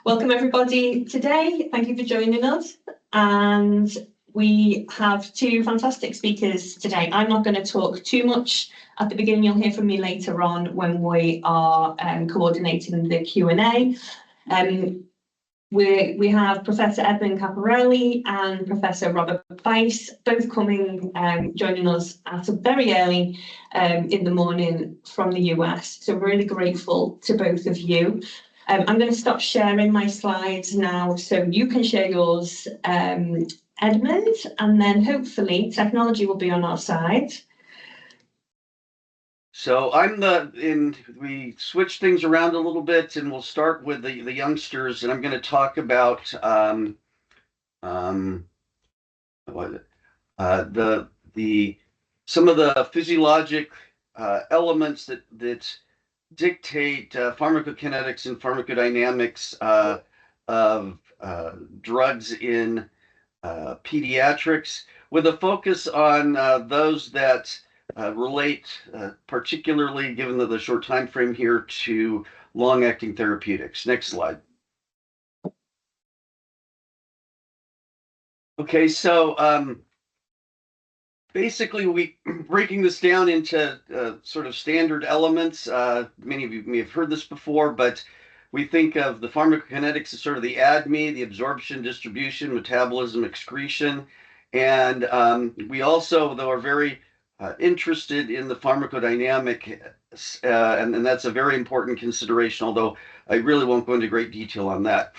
Welcome everybody today. Thank you for joining us. And we have two fantastic speakers today. I'm not going to talk too much at the beginning. You'll hear from me later on when we are coordinating the Q&A. We have Professor Edmund Capparelli and Professor Robert Bies, both coming, joining us at a very early in the morning from the US. So really grateful to both of you. I'm going to stop sharing my slides now so you can share yours, Edmund, and then hopefully technology will be on our side. So we switch things around a little bit, and we'll start with the youngsters, and I'm going to talk about some of the physiologic elements that dictate pharmacokinetics and pharmacodynamics of drugs in pediatrics, with a focus on those that relate, particularly given the short time frame here, to long-acting therapeutics. Next slide. Okay, so basically, breaking this down into sort of standard elements. Many of you may have heard this before, but we think of the pharmacokinetics as sort of the ADME, the absorption, distribution, metabolism, excretion. And we also, though, are very interested in the pharmacodynamic, and that's a very important consideration, although I really won't go into great detail on that.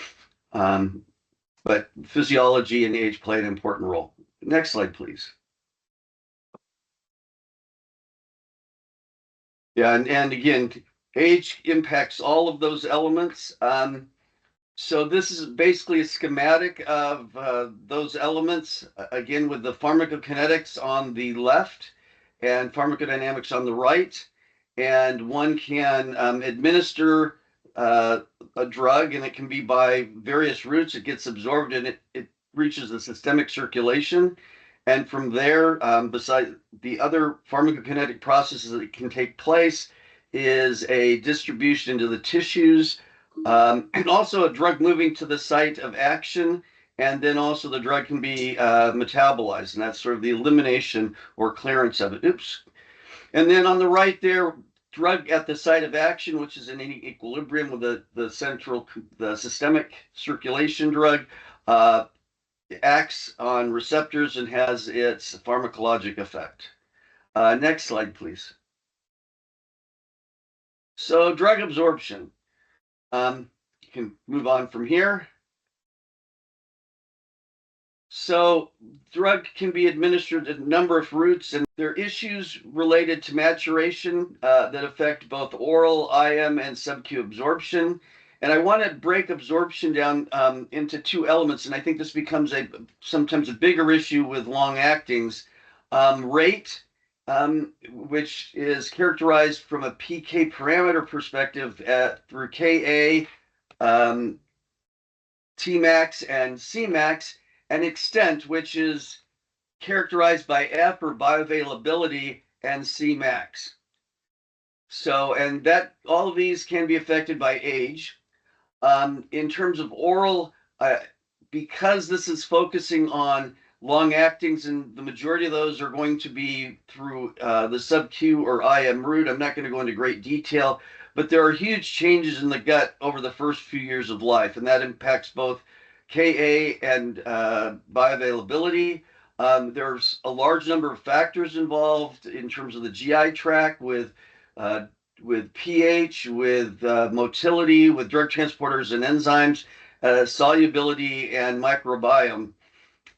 But physiology and age play an important role. Next slide, please. Yeah, and again, age impacts all of those elements. So this is basically a schematic of those elements, again, with the pharmacokinetics on the left and pharmacodynamics on the right. And one can administer a drug, and it can be by various routes. It gets absorbed and it reaches the systemic circulation. And from there, besides the other pharmacokinetic processes that can take place, is a distribution into the tissues, and also a drug moving to the site of action. And then also the drug can be metabolized, and that's sort of the elimination or clearance of it. Oops. And then on the right there, drug at the site of action, which is in equilibrium with the systemic circulation drug, acts on receptors and has its pharmacologic effect. Next slide, please. So drug absorption. You can move on from here. So drug can be administered at a number of routes, and there are issues related to maturation that affect both oral, IM, and sub-Q absorption. And I want to break absorption down into two elements, and I think this becomes sometimes a bigger issue with long-actings. Rate, which is characterized from a PK parameter perspective through Ka, Tmax, and Cmax, and extent, which is characterized by F, or bioavailability, and Cmax. So, and that all of these can be affected by age. In terms of oral, because this is focusing on long-actings, and the majority of those are going to be through the sub-Q or IM route. I'm not going to go into great detail, but there are huge changes in the gut over the first few years of life, and that impacts both Ka and bioavailability. There's a large number of factors involved in terms of the GI tract, with pH, with motility, with drug transporters and enzymes, solubility, and microbiome.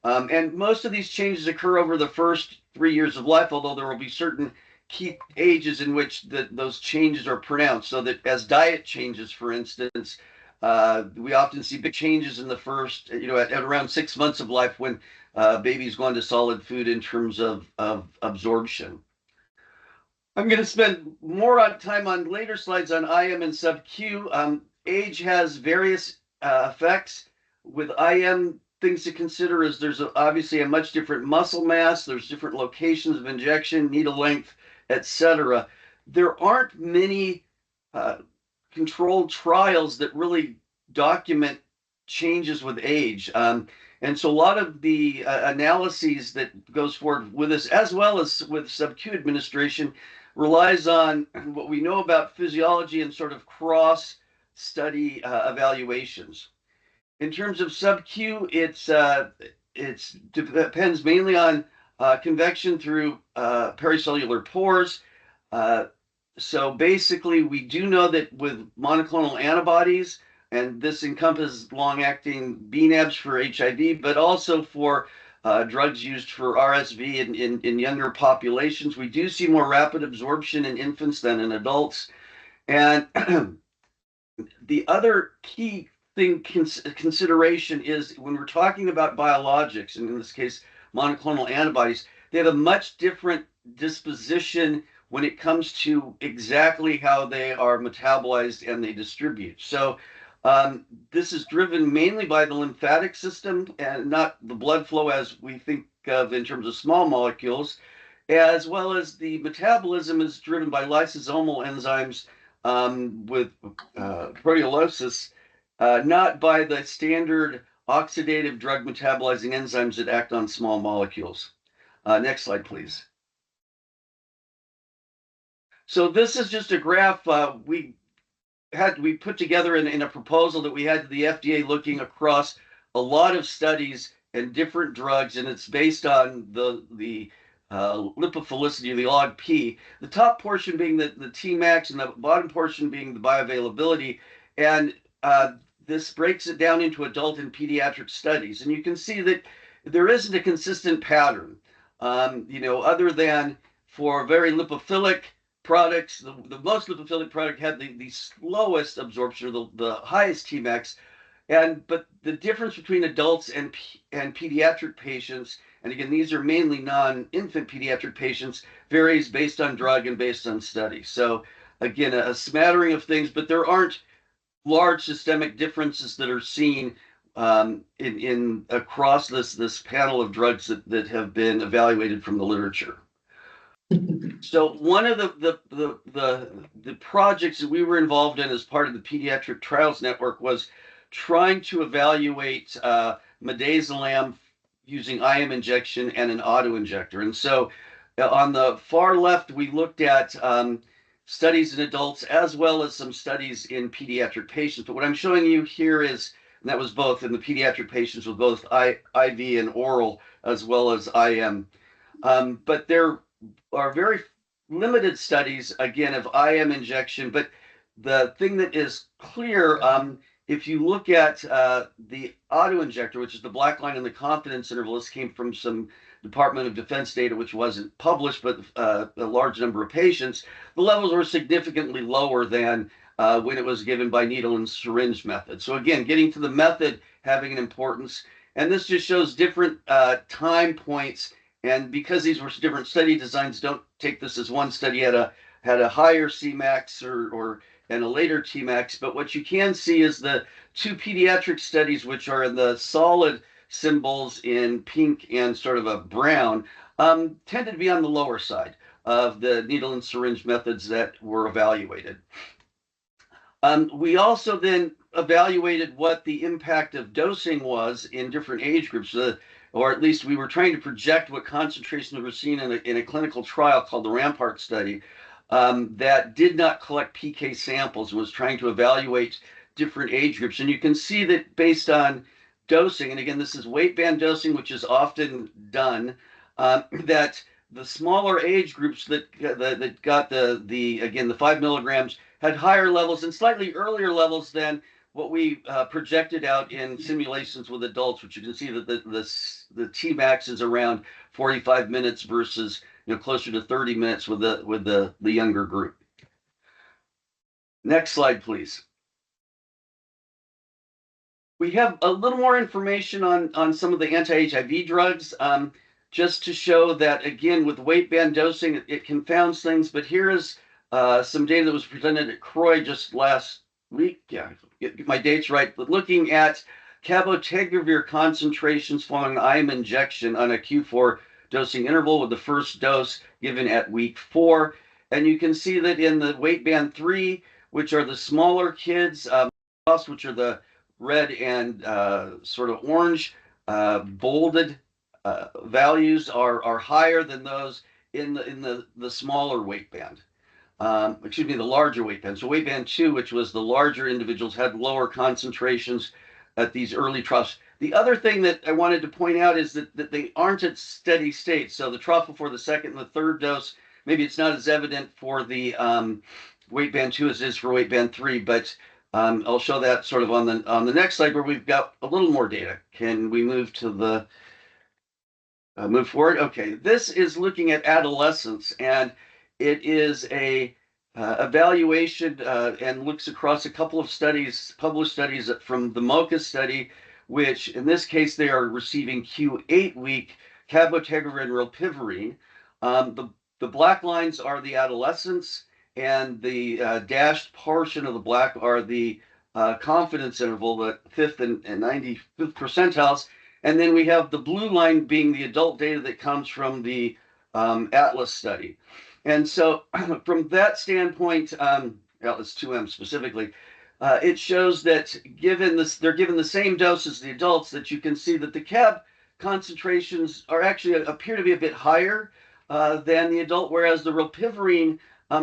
And most of these changes occur over the first 3 years of life, although there will be certain key ages in which those changes are pronounced. So that as diet changes, for instance, we often see big changes in the first, at around 6 months of life, when babies go into solid food in terms of absorption. I'm going to spend more time on later slides on IM and sub-Q. Age has various effects. With IM, things to consider is there's obviously a much different muscle mass, there's different locations of injection, needle length, etc. There aren't many controlled trials that really document changes with age. And so a lot of the analyses that goes forward with this, as well as with sub-Q administration, relies on what we know about physiology and sort of cross-study evaluations. In terms of sub-Q, it depends mainly on convection through pericellular pores. So basically, we do know that with monoclonal antibodies, and this encompasses long-acting BNAbs for HIV, but also for drugs used for RSV in younger populations, we do see more rapid absorption in infants than in adults. And the other key consideration is when we're talking about biologics, and in this case, monoclonal antibodies, they have a much different disposition when it comes to exactly how they are metabolized and they distribute. So this is driven mainly by the lymphatic system and not the blood flow as we think of in terms of small molecules, as well as the metabolism is driven by lysosomal enzymes with proteolysis, not by the standard oxidative drug metabolizing enzymes that act on small molecules. Next slide, please. So this is just a graph we put together in a proposal that we had to the FDA looking across a lot of studies and different drugs, and it's based on the lipophilicity, the log P. The top portion being the Tmax, and the bottom portion being the bioavailability, and this breaks it down into adult and pediatric studies, and you can see that there isn't a consistent pattern, other than for very lipophilic products. The most lipophilic product had the slowest absorption, or the highest Tmax, but the difference between adults and pediatric patients, and again, these are mainly non-infant pediatric patients, varies based on drug and based on study. So again, a smattering of things, but there aren't large systemic differences that are seen in across this panel of drugs that have been evaluated from the literature. So one of the projects that we were involved in as part of the Pediatric Trials Network was trying to evaluate midazolam using IM injection and an auto-injector. And so on the far left, we looked at studies in adults as well as some studies in pediatric patients. But what I'm showing you here is, and that was both in the pediatric patients with both IV and oral as well as IM. But there are very limited studies, again, of IM injection. But the thing that is clear, if you look at the auto-injector, which is the black line in the confidence interval, this came from some Department of Defense data, which wasn't published, but a large number of patients, the levels were significantly lower than when it was given by needle and syringe method. So again, getting to the method having an importance. And this just shows different time points. And because these were different study designs, don't take this as one study had a higher Cmax and a later Tmax. But what you can see is the two pediatric studies, which are in the solid symbols in pink and sort of a brown, tended to be on the lower side of the needle and syringe methods that were evaluated. We also then evaluated what the impact of dosing was in different age groups, or at least we were trying to project what concentrations were seen in a clinical trial called the Rampart study that did not collect PK samples and was trying to evaluate different age groups. And you can see that based on dosing, and again, this is weight band dosing, which is often done, that the smaller age groups that got the 5 milligrams had higher levels and slightly earlier levels than what we projected out in simulations with adults, which you can see that the Tmax is around 45 minutes versus closer to 30 minutes with the younger group. Next slide, please. We have a little more information on some of the anti-HIV drugs, just to show that, again, with weight band dosing, it confounds things. But here is some data that was presented at CROI just last week. Yeah, get my dates right. But looking at cabotegravir concentrations following IM injection on a Q4 dosing interval, with the first dose given at week 4. And you can see that in the weight band 3, which are the smaller kids, which are the red and sort of orange bolded values are higher than those in the smaller weight band. Excuse me, the larger weight band. So weight band 2, which was the larger individuals, had lower concentrations at these early troughs. The other thing that I wanted to point out is that they aren't at steady state. So the trough before the second and the third dose, maybe it's not as evident for the weight band 2 as it is for weight band 3, but I'll show that sort of on the next slide where we've got a little more data. Can we move to the move forward? Okay, this is looking at adolescents, and it is a evaluation and looks across a couple of studies, published studies from the MOCA study, which in this case they are receiving Q8-week cabotegravir and rilpivirine. The black lines are the adolescents, and the dashed portion of the black are the confidence interval, the 5th and 95th percentiles. And then we have the blue line being the adult data that comes from the Atlas study. And so from that standpoint, Atlas 2M specifically, it shows that they're given the same dose as the adults, that you can see that the CAB concentrations are actually appear to be a bit higher than the adult, whereas the rilpivirine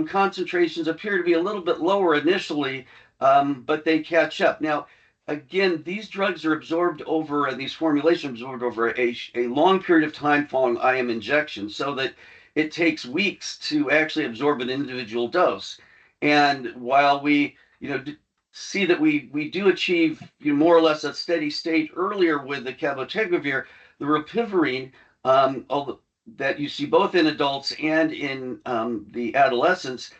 concentrations appear to be a little bit lower initially, but they catch up. Now, again, these drugs are absorbed over, these formulations absorbed over a long period of time following IM injection, so that it takes weeks to actually absorb an individual dose. And while we, see that we do achieve more or less a steady state earlier with the cabotegravir, the rilpivirine, that you see both in adults and in the adolescents,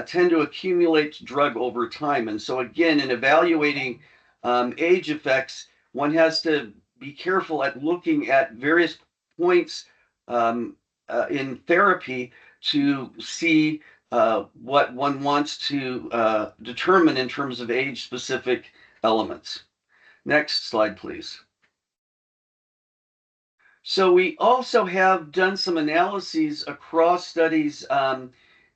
tend to accumulate drug over time. And so again, in evaluating age effects, one has to be careful at looking at various points in therapy to see what one wants to determine in terms of age-specific elements. Next slide, please. So we also have done some analyses across studies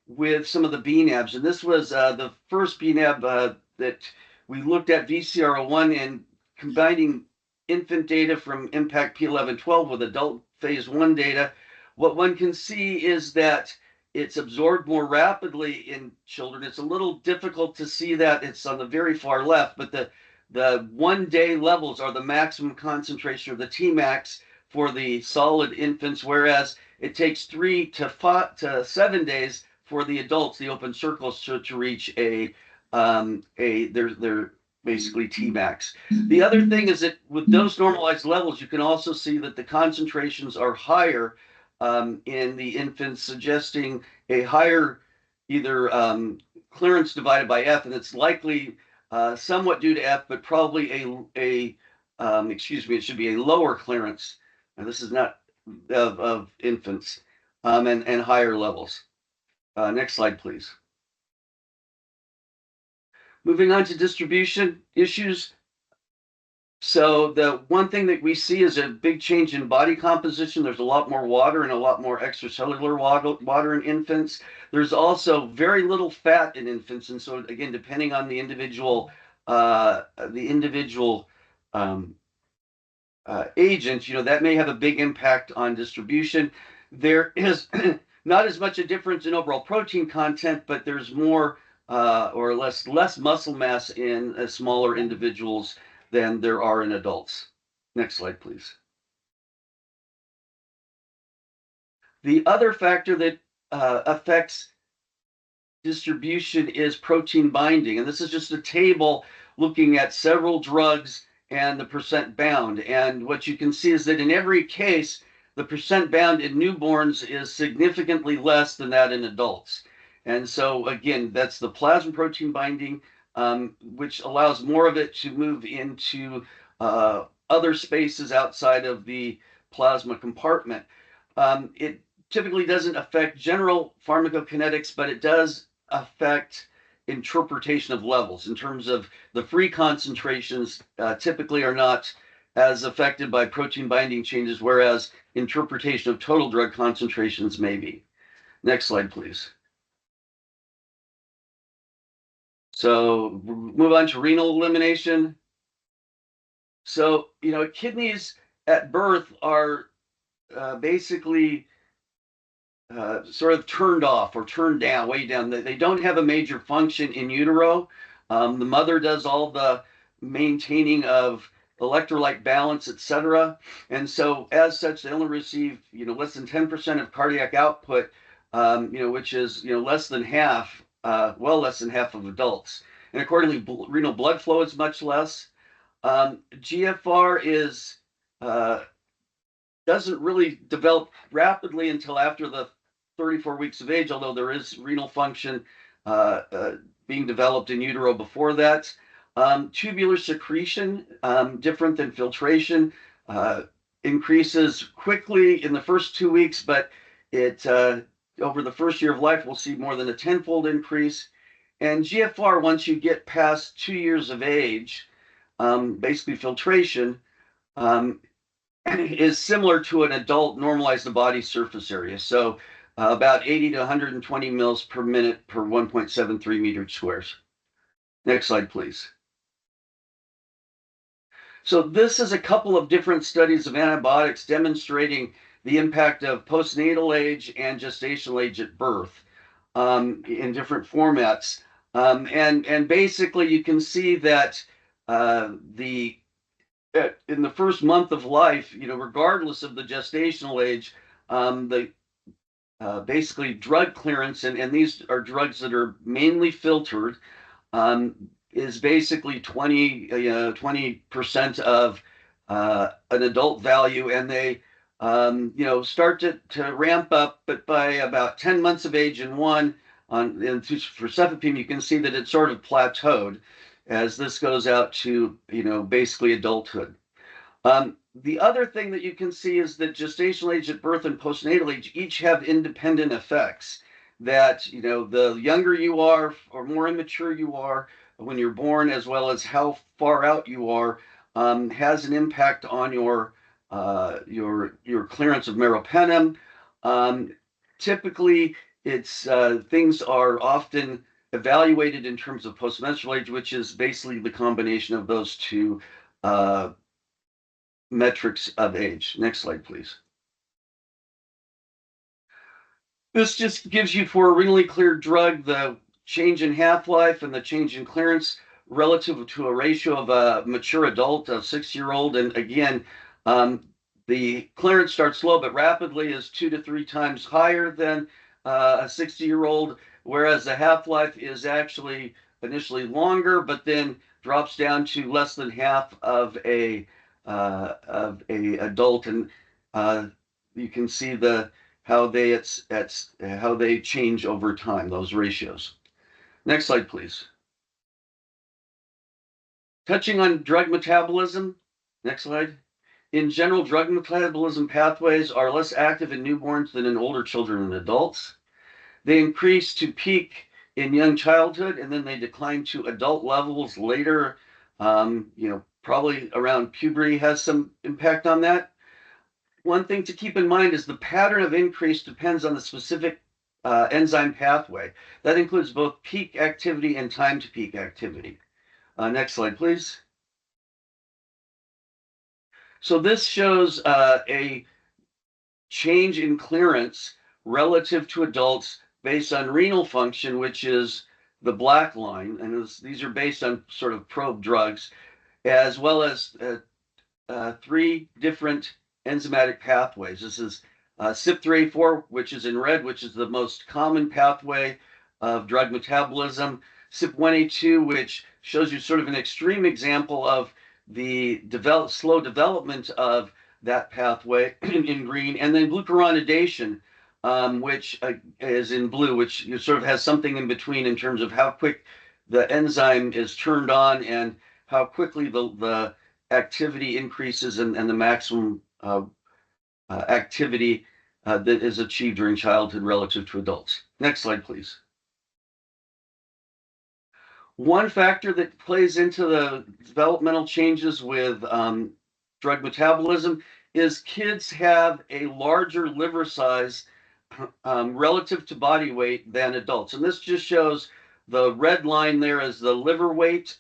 with some of the BNABs, and this was the first BNAB that we looked at VCR01 and combining infant data from Impact P1112 with adult phase 1 data. What one can see is that it's absorbed more rapidly in children. It's a little difficult to see that. It's on the very far left, but the 1-day levels are the maximum concentration of the Tmax for the solid infants, whereas it takes 3 to 7 days for the adults, the open circles, to reach they're basically Tmax. The other thing is that with those normalized levels, you can also see that the concentrations are higher in the infants, suggesting a higher either clearance divided by F, and it's likely somewhat due to F, but probably it should be a lower clearance. And this is not of infants and higher levels. Next slide, please. Moving on to distribution issues. So the one thing that we see is a big change in body composition. There's a lot more water and a lot more extracellular water in infants. There's also very little fat in infants. And so again, depending on the individual agent, that may have a big impact on distribution. There is not as much a difference in overall protein content, but there's more or less muscle mass in smaller individuals than there are in adults. Next slide, please. The other factor that affects distribution is protein binding, and this is just a table looking at several drugs and the percent bound. And what you can see is that in every case, the percent bound in newborns is significantly less than that in adults. And so again, that's the plasma protein binding, which allows more of it to move into other spaces outside of the plasma compartment. It typically doesn't affect general pharmacokinetics, but it does affect interpretation of levels in terms of the free concentrations typically are not as affected by protein binding changes, whereas interpretation of total drug concentrations may be. Next slide, please. So move on to renal elimination. So, kidneys at birth are basically sort of turned off or turned down, way down. They don't have a major function in utero. The mother does all the maintaining of electrolyte balance, etc. And so, as such, they only receive, less than 10% of cardiac output, which is, less than half, well, less than half of adults. And accordingly, renal blood flow is much less. GFR is doesn't really develop rapidly until after the 34 weeks of age, although there is renal function being developed in utero before that. Tubular secretion, different than filtration, increases quickly in the first 2 weeks, but it over the first year of life, we'll see more than a tenfold increase. And GFR, once you get past 2 years of age, basically filtration, is similar to an adult normalized body surface area. So about 80 to 120 mils per minute per 1.73 meters squares. Next slide, please. So this is a couple of different studies of antibiotics demonstrating the impact of postnatal age and gestational age at birth in different formats. And basically you can see that in the first month of life, regardless of the gestational age, the basically drug clearance, and these are drugs that are mainly filtered, is basically 20% of an adult value, and they start to ramp up, but by about 10 months of age in one, and for cefepime, you can see that it's sort of plateaued as this goes out to basically adulthood. The other thing that you can see is that gestational age at birth and postnatal age each have independent effects. That the younger you are or more immature you are when you're born, as well as how far out you are, has an impact on your clearance of meropenem. Typically, it's things are often evaluated in terms of postmenstrual age, which is basically the combination of those two metrics of age. Next slide, please. This just gives you, for a renally cleared drug, the change in half-life and the change in clearance relative to a ratio of a mature adult, a 6-year-old. And again, the clearance starts slow but rapidly, is 2 to 3 times higher than a 60-year-old, whereas the half-life is actually initially longer, but then drops down to less than half of a adult. And you can see how they change over time, those ratios. Next slide, please. Touching on drug metabolism. Next slide. In general, drug metabolism pathways are less active in newborns than in older children and adults. They increase to peak in young childhood, and then they decline to adult levels later. Probably around puberty has some impact on that. One thing to keep in mind is the pattern of increase depends on the specific enzyme pathway. That includes both peak activity and time to peak activity. Next slide, please. So this shows a change in clearance relative to adults based on renal function, which is the black line. And these are based on sort of probe drugs, as well as 3 different enzymatic pathways. This is CYP3A4, which is in red, which is the most common pathway of drug metabolism. CYP1A2, which shows you sort of an extreme example of the slow development of that pathway in green, and then glucuronidation, which is in blue, which sort of has something in between in terms of how quick the enzyme is turned on and how quickly the activity increases and the maximum activity that is achieved during childhood relative to adults. Next slide, please. One factor that plays into the developmental changes with drug metabolism is kids have a larger liver size relative to body weight than adults. And this just shows the red line there as the liver weight,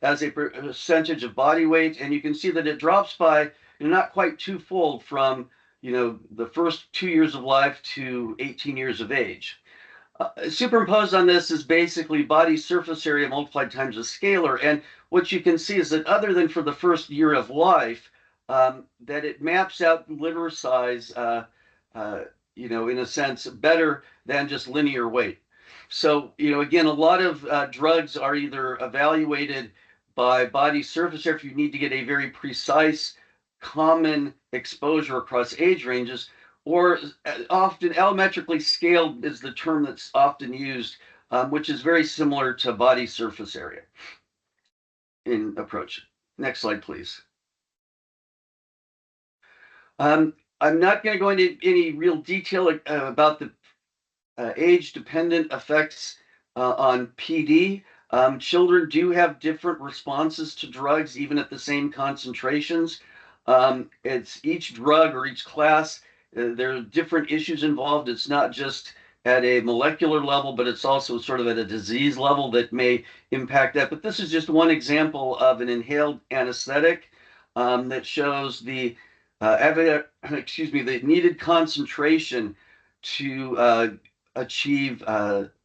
as a percentage of body weight, and you can see that it drops by not quite twofold from the first 2 years of life to 18 years of age. Superimposed on this is basically body surface area multiplied times a scalar, and what you can see is that other than for the first year of life, that it maps out liver size, in a sense, better than just linear weight. So, again, a lot of drugs are either evaluated by body surface area if you need to get a very precise, common exposure across age ranges, or often allometrically scaled is the term that's often used, which is very similar to body surface area in approach. Next slide, please. I'm not going to go into any real detail about the age-dependent effects on PD. Children do have different responses to drugs, even at the same concentrations. It's each drug or each class, there are different issues involved. It's not just at a molecular level, but it's also sort of at a disease level that may impact that. But this is just one example of an inhaled anesthetic that shows the the needed concentration to achieve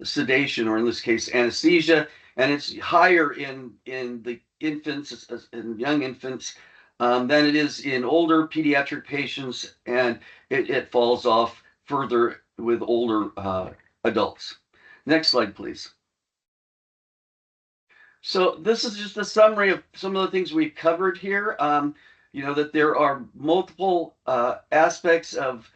sedation, or in this case, anesthesia, and it's higher in the infants, in young infants, than it is in older pediatric patients, and it falls off further with older adults. Next slide, please. So this is just a summary of some of the things we've covered here. That there are multiple aspects of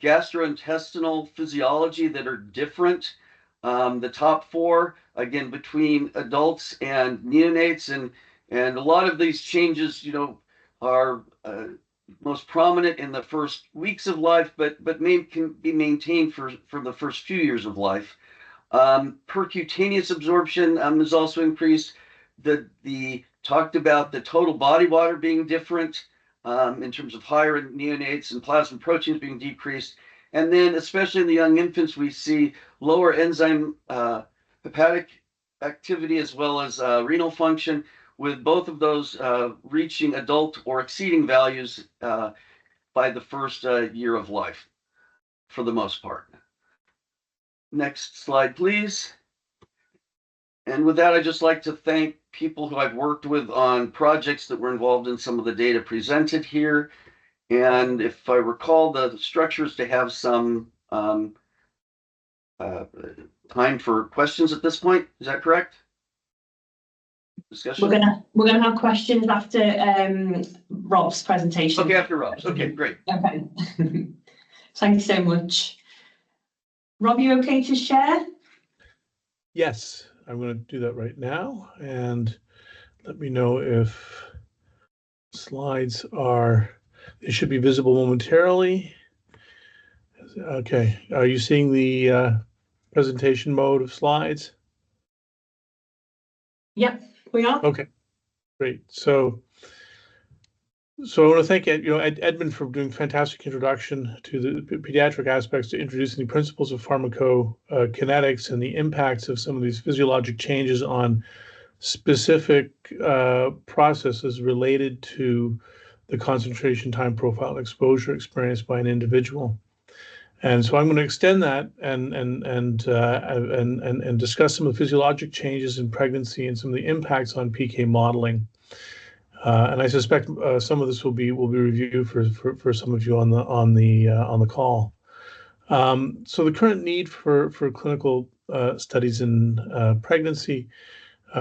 gastrointestinal physiology that are different. The top four, again, between adults and neonates, and a lot of these changes, are most prominent in the first weeks of life, but can be maintained for the first few years of life. Percutaneous absorption is also increased. The talked about the total body water being different in terms of higher in neonates, and plasma proteins being decreased. And then, especially in the young infants, we see lower enzyme hepatic activity as well as renal function, with both of those reaching adult or exceeding values by the first year of life, for the most part. Next slide, please. And with that, I'd just like to thank people who I've worked with on projects that were involved in some of the data presented here. And if I recall, the structure is to have some time for questions at this point. Is that correct? Discussion? We're gonna have questions after Rob's presentation. Okay, after Rob's. Okay, great. Okay. Thank you so much. Rob, you okay to share? Yes, I'm going to do that right now, and let me know if slides they should be visible momentarily. Okay, are you seeing the presentation mode of slides? Yep, we are. Okay, great. So I want to thank Edmund for doing a fantastic introduction to the pediatric aspects, to introducing the principles of pharmacokinetics and the impacts of some of these physiologic changes on specific processes related to the concentration, time profile, and exposure experienced by an individual. And so I'm going to extend that and discuss some of the physiologic changes in pregnancy and some of the impacts on PK modeling. And I suspect some of this will be reviewed for some of you on the call. So the current need for clinical studies in pregnancy.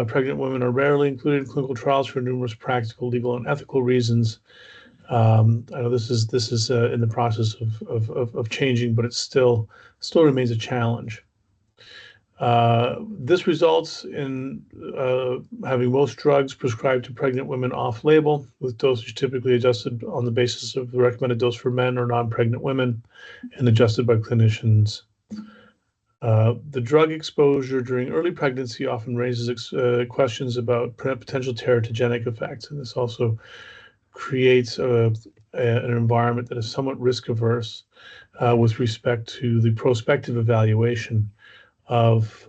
Pregnant women are rarely included in clinical trials for numerous practical, legal, and ethical reasons. I know this is in the process of changing, but it still remains a challenge. This results in having most drugs prescribed to pregnant women off-label, with dosage typically adjusted on the basis of the recommended dose for men or non-pregnant women and adjusted by clinicians. The drug exposure during early pregnancy often raises questions about potential teratogenic effects, and this also creates an environment that is somewhat risk-averse with respect to the prospective evaluation of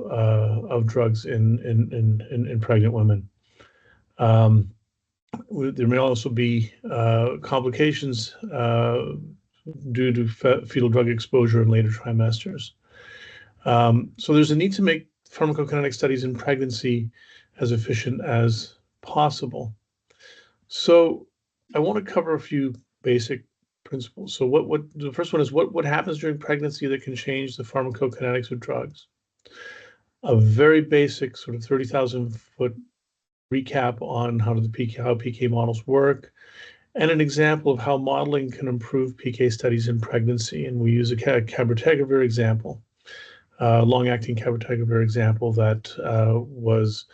drugs in pregnant women. There may also be complications due to fetal drug exposure in later trimesters. So there's a need to make pharmacokinetic studies in pregnancy as efficient as possible. So I want to cover a few basic principles. So what the first one is what happens during pregnancy that can change the pharmacokinetics of drugs? A very basic sort of 30,000-foot recap on how PK models work, and an example of how modeling can improve PK studies in pregnancy. And we use a cabotegravir example, long-acting cabotegravir example that was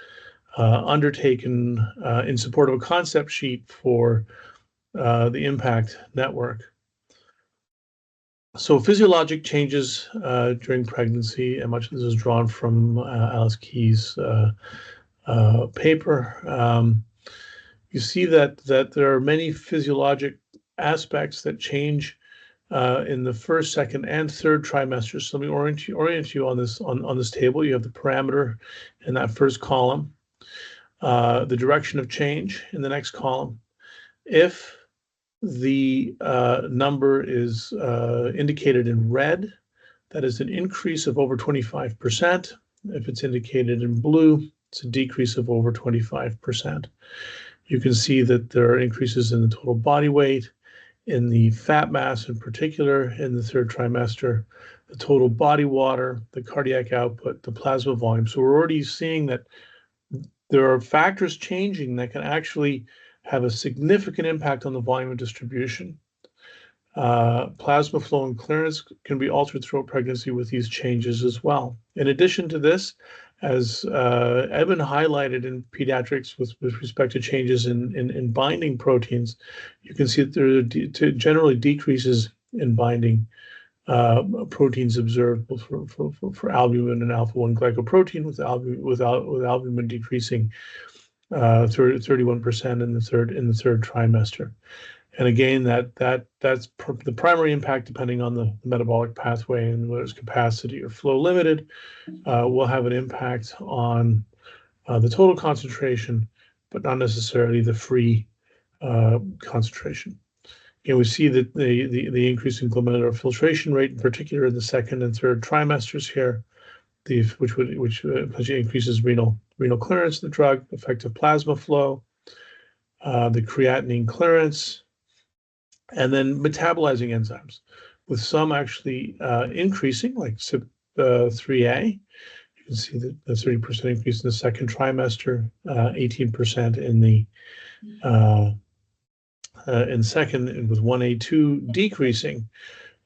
undertaken in support of a concept sheet for the IMPACT network. So physiologic changes during pregnancy, and much of this is drawn from Alice Key's paper. You see that there are many physiologic aspects that change in the first, second, and third trimesters. So let me orient you on this table. You have the parameter in that first column, the direction of change in the next column. If the number is indicated in red, that is an increase of over 25%. If it's indicated in blue, it's a decrease of over 25%. You can see that there are increases in the total body weight, in the fat mass in particular in the third trimester, the total body water, the cardiac output, the plasma volume. So we're already seeing that there are factors changing that can actually have a significant impact on the volume of distribution. Plasma flow and clearance can be altered throughout pregnancy with these changes as well. In addition to this, as Edmund highlighted in pediatrics with respect to changes in binding proteins, you can see that there are generally decreases in binding proteins observed both for albumin and alpha-1 glycoprotein, with albumin decreasing 31% in the third trimester. And again, that's the primary impact, depending on the metabolic pathway and whether it's capacity or flow limited, will have an impact on the total concentration, but not necessarily the free concentration. And we see that the increase in glomerular filtration rate, in particular in the second and third trimesters here, which increases renal clearance of the drug, effective plasma flow, the creatinine clearance, and then metabolizing enzymes, with some actually increasing, like CYP3A. You can see that the 30% increase in the second trimester, 18% in second, and with 1A2 decreasing,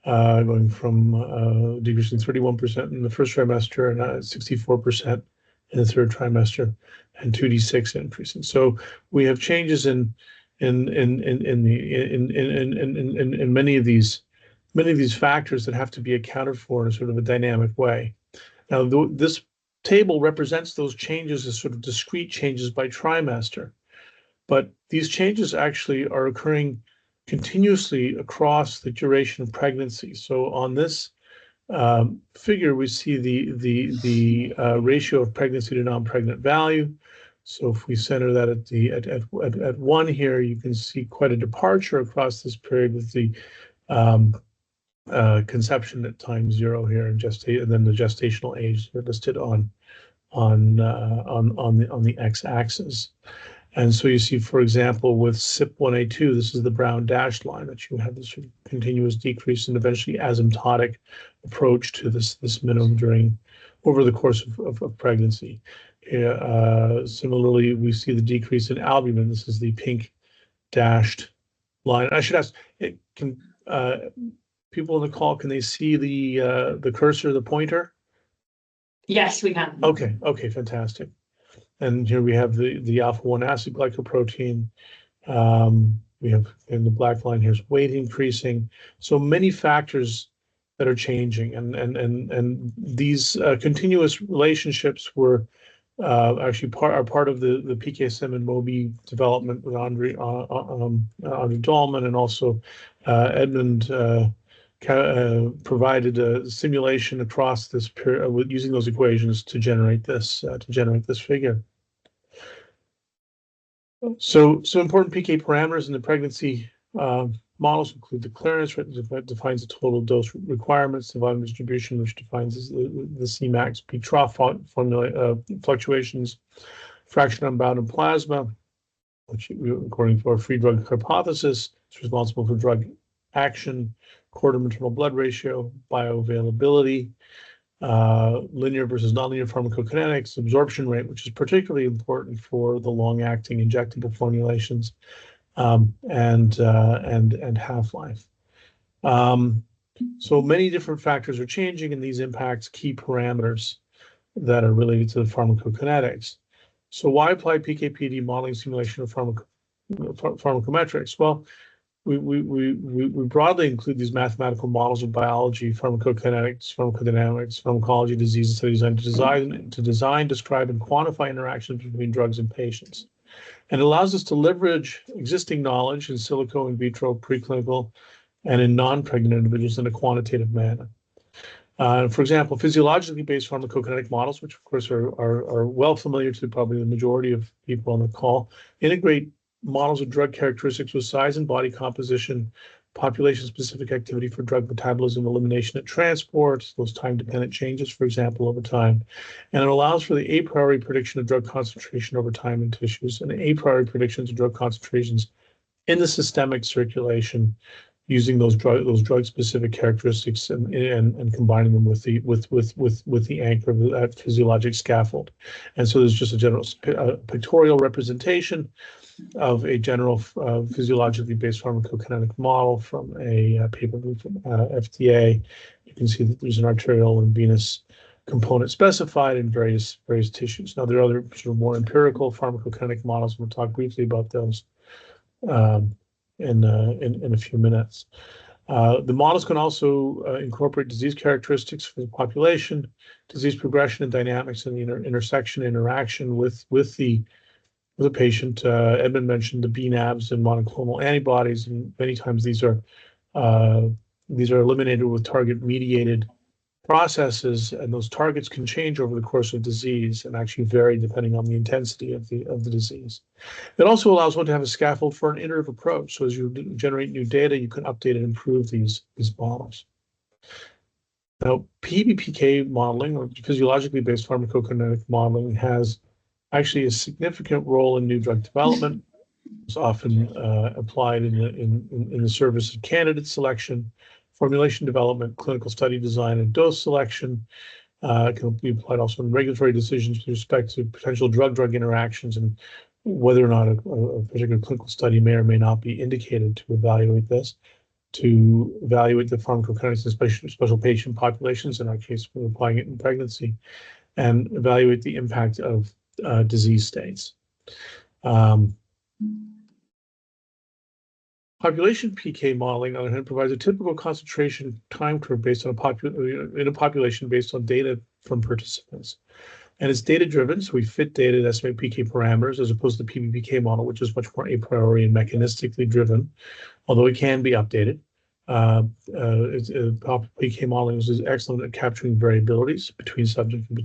going from decreasing 31% in the first trimester and 64% in the third trimester, and 2D6 increasing. So we have changes in many of these factors that have to be accounted for in sort of a dynamic way. Now, this table represents those changes as sort of discrete changes by trimester, but these changes actually are occurring continuously across the duration of pregnancy. So on this figure, we see the ratio of pregnancy to non-pregnant value. So if we center that at 1 here, you can see quite a departure across this period, with the conception at time 0 here, and then the gestational age are listed on the x-axis. And so you see, for example, with CYP1A2, this is the brown dashed line, that you have this sort of continuous decrease and eventually asymptotic approach to this minimum over the course of pregnancy. Similarly, we see the decrease in albumin. This is the pink dashed line. I should ask, can people on the call, can they see the cursor, the pointer? Yes, we can. Okay, fantastic. And here we have the alpha-1 acid glycoprotein. We have, in the black line, here's weight increasing. So many factors that are changing, and these continuous relationships were actually part of the PKSM and MOBI development with Andre Dahlman, and also Edmund provided a simulation across this period using those equations to generate this figure. So important PK parameters in the pregnancy models include the clearance, that defines the total dose requirements, the volume distribution, which defines the Cmax peak trough formula fluctuations, fraction unbound in plasma, which, according to our free drug hypothesis, is responsible for drug action, core to maternal blood ratio, bioavailability, linear versus nonlinear pharmacokinetics, absorption rate, which is particularly important for the long-acting injectable formulations, and half-life. So many different factors are changing, and these impact key parameters that are related to the pharmacokinetics. So why apply PK/PD modeling simulation of pharmacometrics? Well, we broadly include these mathematical models of biology, pharmacokinetics, pharmacodynamics, pharmacology, disease and study design to design, describe, and quantify interactions between drugs and patients. And it allows us to leverage existing knowledge in silico, in vitro, preclinical, and in non-pregnant individuals in a quantitative manner. For example, physiologically based pharmacokinetic models, which of course are well familiar to probably the majority of people on the call, integrate models of drug characteristics with size and body composition, population-specific activity for drug metabolism, elimination at transport, those time-dependent changes, for example, over time. And it allows for the a priori prediction of drug concentration over time in tissues and a priori predictions of drug concentrations in the systemic circulation, using those drug-specific characteristics and combining them with the anchor of that physiologic scaffold. And so there's just a general pictorial representation of a general physiologically based pharmacokinetic model from a paper from FDA. You can see that there's an arterial and venous component specified in various tissues. Now, there are other sort of more empirical pharmacokinetic models. We'll talk briefly about those in a few minutes. The models can also incorporate disease characteristics for the population, disease progression and dynamics, and the interaction with the patient. Edmund mentioned the bNAbs and monoclonal antibodies, and many times these are eliminated with target-mediated processes, and those targets can change over the course of disease and actually vary depending on the intensity of the disease. It also allows one to have a scaffold for an iterative approach. So as you generate new data, you can update and improve these models. Now, PBPK modeling, or physiologically based pharmacokinetic modeling, has actually a significant role in new drug development. It's often applied in the service of candidate selection, formulation development, clinical study design, and dose selection. It can be applied also in regulatory decisions with respect to potential drug-drug interactions and whether or not a particular clinical study may or may not be indicated to evaluate this, to evaluate the pharmacokinetics in special patient populations. In our case, we're applying it in pregnancy, and evaluate the impact of disease states. Population PK modeling, on the other hand, provides a typical concentration time curve based on in a population based on data from participants. And it's data-driven, so we fit data to estimate PK parameters as opposed to the PBPK model, which is much more a priori and mechanistically driven, although it can be updated. PK modeling is excellent at capturing variabilities between subject and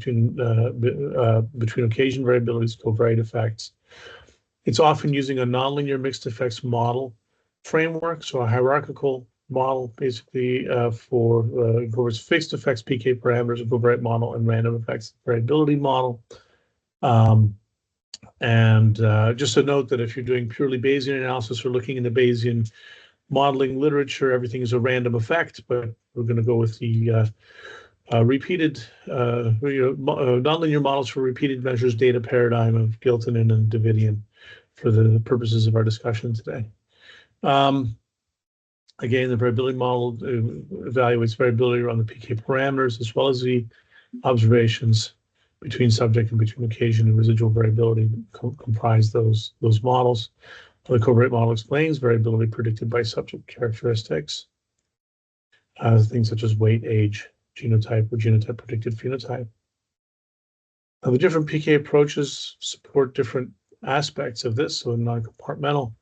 between occasion variabilities, covariate effects. It's often using a nonlinear mixed effects model framework, so a hierarchical model basically covers fixed effects PK parameters, a covariate model, and random effects variability model. Just a note that if you're doing purely Bayesian analysis or looking in the Bayesian modeling literature, everything is a random effect, but we're going to go with the repeated nonlinear models for repeated measures data paradigm of Giltonen and Davidian for the purposes of our discussion today. Again, the variability model evaluates variability around the PK parameters as well as the observations between subject and between occasion, and residual variability comprise those models. The covariate model explains variability predicted by subject characteristics, things such as weight, age, genotype, or genotype predicted phenotype. Now, the different PK approaches support different aspects of this. So in non-compartmental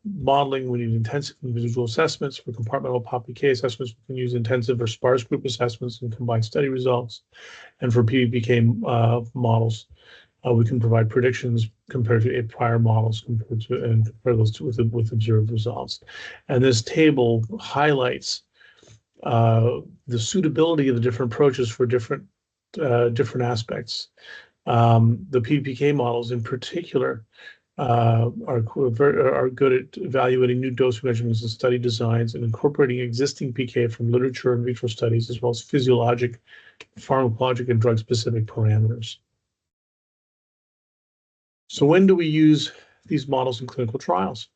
modeling, we need intensive individual assessments. For compartmental POP-PK assessments, we can use intensive or sparse group assessments and combine study results. And for PBPK models, We can provide predictions compared to prior models and compare those two with observed results. And this table highlights the suitability of the different approaches for different aspects. The PBPK models in particular are good at evaluating new dose measurements and study designs and incorporating existing PK from literature and vitro studies, as well as physiologic, pharmacologic, and drug-specific parameters. So when do we use these models in clinical trials?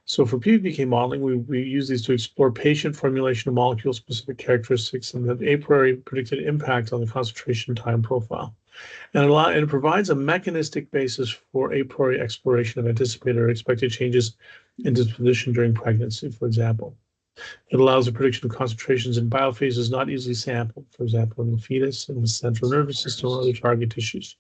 So for PBPK modeling, we use these to explore patient formulation of molecule-specific characteristics and the a priori predicted impact on the concentration time profile. And it provides a mechanistic basis for a priori exploration of anticipated or expected changes in disposition during pregnancy, for example. It allows the prediction of concentrations in biophases not easily sampled, for example, in the fetus, in the central nervous system, or other target tissues.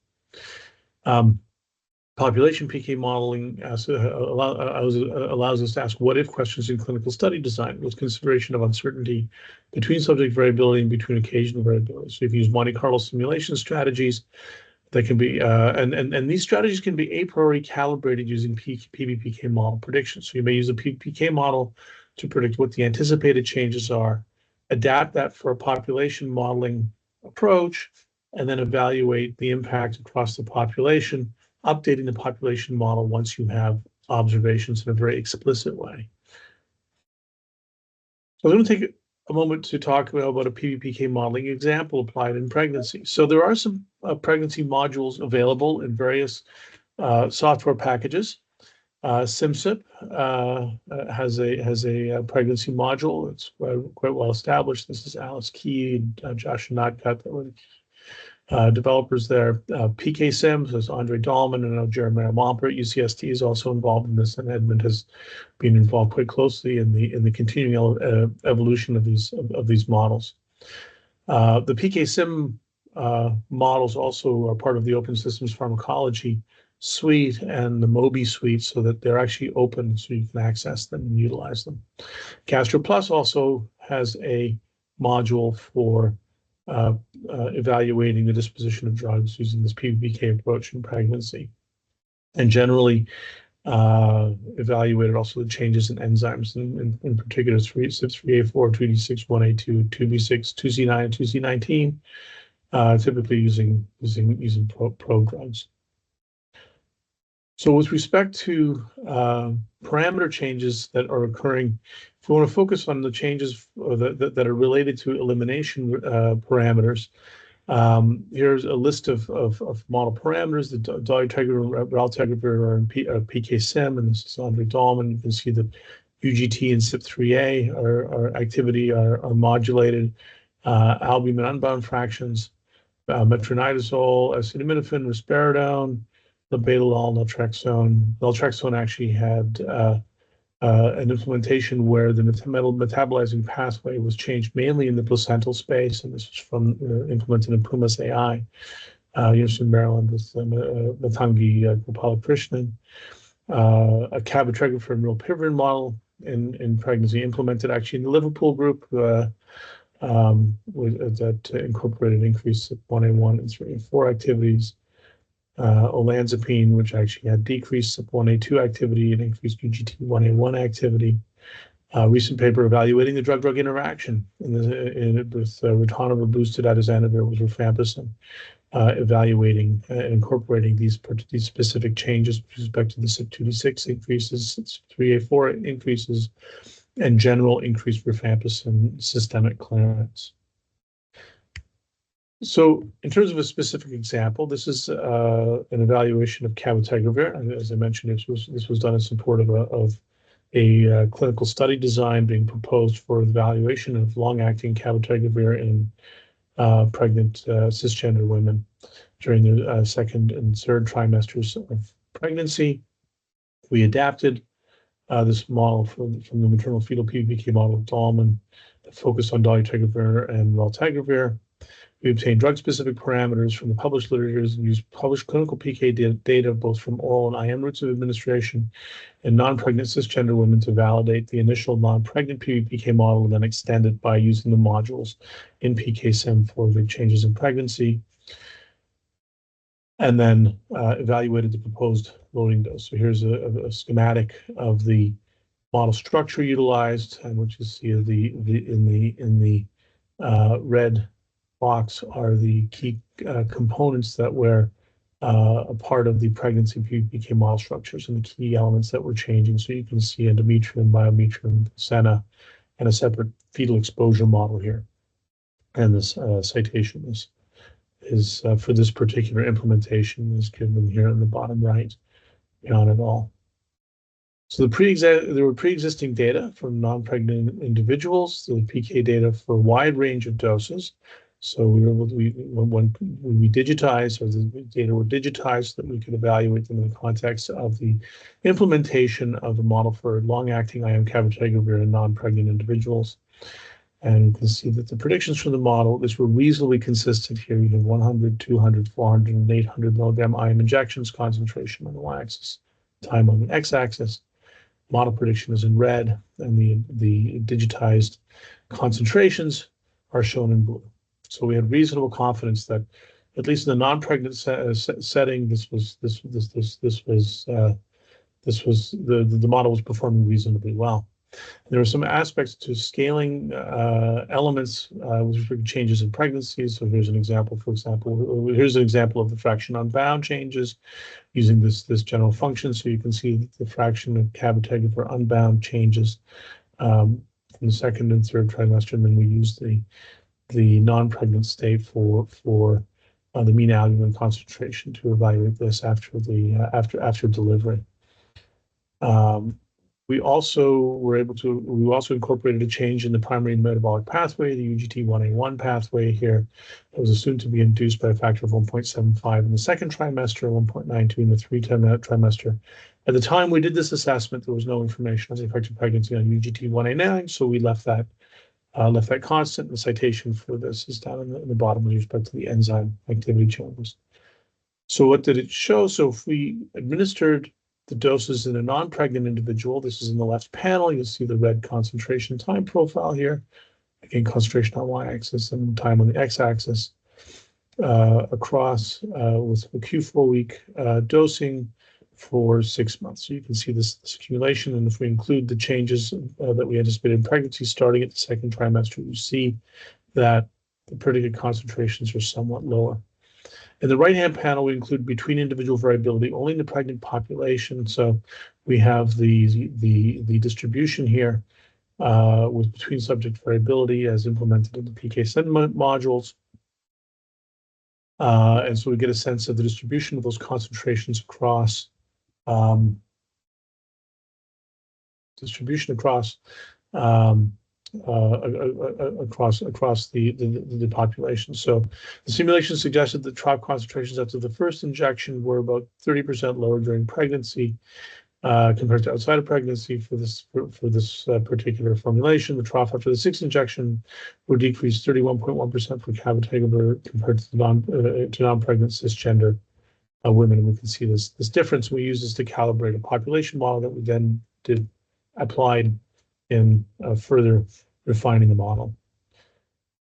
Population PK modeling allows us to ask what-if questions in clinical study design with consideration of uncertainty between subject variability and between occasional variability. So you can use Monte Carlo simulation strategies that can be, and these strategies can be a priori calibrated using PBPK model predictions. So you may use a PBPK model to predict what the anticipated changes are, adapt that for a population modeling approach, and then evaluate the impact across the population, updating the population model once you have observations in a very explicit way. So I'm going to take a moment to talk about a PBPK modeling example applied in pregnancy. So there are some pregnancy modules available in various software packages. SimSip has a pregnancy module. It's quite well established. This is Alice Key, Josh Notcutt, that were developers there. PKSim, so it's Andre Dahlman, and Jeremiah Momper at UCSD is also involved in this, and Edmund has been involved quite closely in the continuing evolution of these models. The PKSim models also are part of the Open Systems Pharmacology suite and the MOBI suite, so that they're actually open, so you can access them and utilize them. GastroPlus also has a module for evaluating the disposition of drugs using this PBPK approach in pregnancy, and generally evaluated also the changes in enzymes, in particular CYP3A4, 2D6, 1A2, 2B6, 2C9, and 2C19, typically using prodrugs. So with respect to parameter changes that are occurring, if we want to focus on the changes that are related to elimination parameters, here's a list of model parameters. The dolutegravir, raltegravir are PKSim, and this is Andre Dahlman. You can see that UGT and CYP3A are modulated. Albumin unbound fractions, metronidazole, acetaminophen, risperidone, labetalol, naltrexone. Naltrexone actually had an implementation where the metabolizing pathway was changed mainly in the placental space, and this was implemented in Pumas AI, University of Maryland, with Matangi Gopalakrishnan. A cabotegravir and rilpivirine model in pregnancy implemented actually in the Liverpool group that incorporated increased 1A1 and 3 and 4 activities. Olanzapine, which actually had decreased CYP1A2 activity and increased UGT1A1 activity. Recent paper evaluating the drug-drug interaction with ritonavir boosted atazanavir with rifampicin, evaluating and incorporating these specific changes with respect to the CYP2D6 increases, CYP3A4 increases, and general increased rifampicin systemic clearance. So in terms of a specific example, this is an evaluation of cabotegravir. And as I mentioned, this was done in support of a clinical study design being proposed for evaluation of long-acting cabotegravir in pregnant cisgender women during the second and third trimesters of pregnancy. We adapted this model from the maternal fetal PBPK model of Dahlman that focused on dolutegravir and raltegravir. We obtained drug-specific parameters from the published literatures and used published clinical PK data both from oral and IM routes of administration in non-pregnant cisgender women to validate the initial non-pregnant PBPK model, and then extended by using the modules in PKSim for the changes in pregnancy. and then evaluated the proposed loading dose. So here's a schematic of the model structure utilized, and what you see in the red box are the key components that were a part of the pregnancy PK model structures and the key elements that were changing. So you can see endometrium, myometrium, placenta, and a separate fetal exposure model here. And this citation is for this particular implementation is given here in the bottom right, beyond it all. So there were pre-existing data from non-pregnant individuals, the PK data for a wide range of doses. So when we digitized, or the data were digitized, so that we could evaluate them in the context of the implementation of a model for long-acting IM cabotegravir in non-pregnant individuals. And you can see that the predictions from the model, this were reasonably consistent here. You have 100, 200, 400, and 800 milligram IM injections concentration on the y-axis, time on the x-axis. Model prediction is in red, and the digitized concentrations are shown in blue. So we had reasonable confidence that, at least in the non-pregnant setting, the model was performing reasonably well. There were some aspects to scaling elements with respect to changes in pregnancies. So here's an example. Here's an example of the fraction unbound changes using this general function. So you can see the fraction of cabotegravir unbound changes from the second and third trimester, and then we use the non-pregnant state for the mean albumin concentration to evaluate this after delivery. We also incorporated a change in the primary metabolic pathway, the UGT1A1 pathway here. That was assumed to be induced by a factor of 1.75 in the second trimester, 1.92 in the third trimester. At the time we did this assessment, there was no information on the effect of pregnancy on UGT1A9, so we left that constant. The citation for this is down in the bottom with respect to the enzyme activity changes. So what did it show? So if we administered the doses in a non-pregnant individual, this is in the left panel, you'll see the red concentration time profile here. Again, concentration on y-axis and time on the x-axis across with a Q4 week dosing for 6 months. So you can see this accumulation, and if we include the changes that we anticipated in pregnancy starting at the second trimester, you see that the predicted concentrations are somewhat lower. In the right-hand panel, we include between individual variability only in the pregnant population. So we have the distribution here with between subject variability as implemented in the PK-SEN modules. And so we get a sense of the distribution of those concentrations across the population. So the simulation suggested that trough concentrations after the first injection were about 30% lower during pregnancy compared to outside of pregnancy for this particular formulation. The trough after the sixth injection would decrease 31.1% for cabotegravir compared to non-pregnant cisgender women. And we can see this difference. We use this to calibrate a population model that we then applied in further refining the model.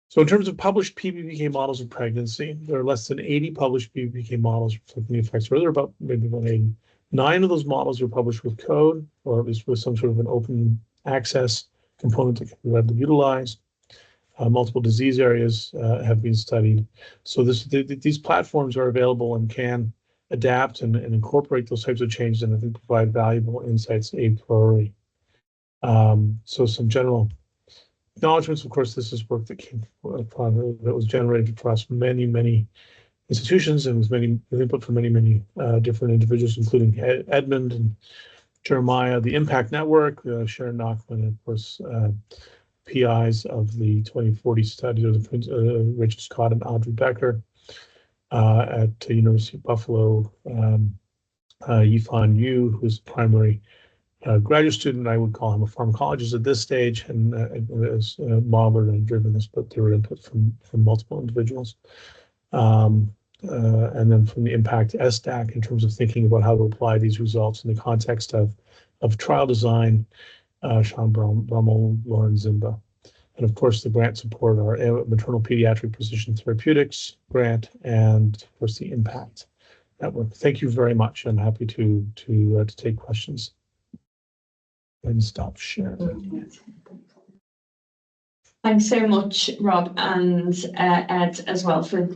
So in terms of published PBPK models of pregnancy, there are less than 80 published PBPK models reflecting the effects, or there are about 80. 9 of those models are published with code, or at least with some sort of an open access component that can be readily utilized. Multiple disease areas have been studied. So these platforms are available and can adapt and incorporate those types of changes, and I think provide valuable insights a priori. So some general acknowledgements. Of course, this is work that was generated across many institutions and with input from many different individuals, including Edmund and Jeremiah, the Impact Network, Sharon Nachman, and of course PIs of the 2040 study, Rachel Scott and Audrey Becker at the University of Buffalo, Yifan Yu, who's a primary graduate student. I would call him a pharmacologist at this stage, and has modeled and driven this, but there were input from multiple individuals. And then from the Impact SDAC in terms of thinking about how to apply these results in the context of trial design, Sean Brummel, Lauren Zimba. And of course, the grant support are maternal pediatric precision therapeutics grant, and of course the Impact network. Thank you very much. I'm happy to take questions. And stop sharing. Thanks so much, Rob and Ed as well for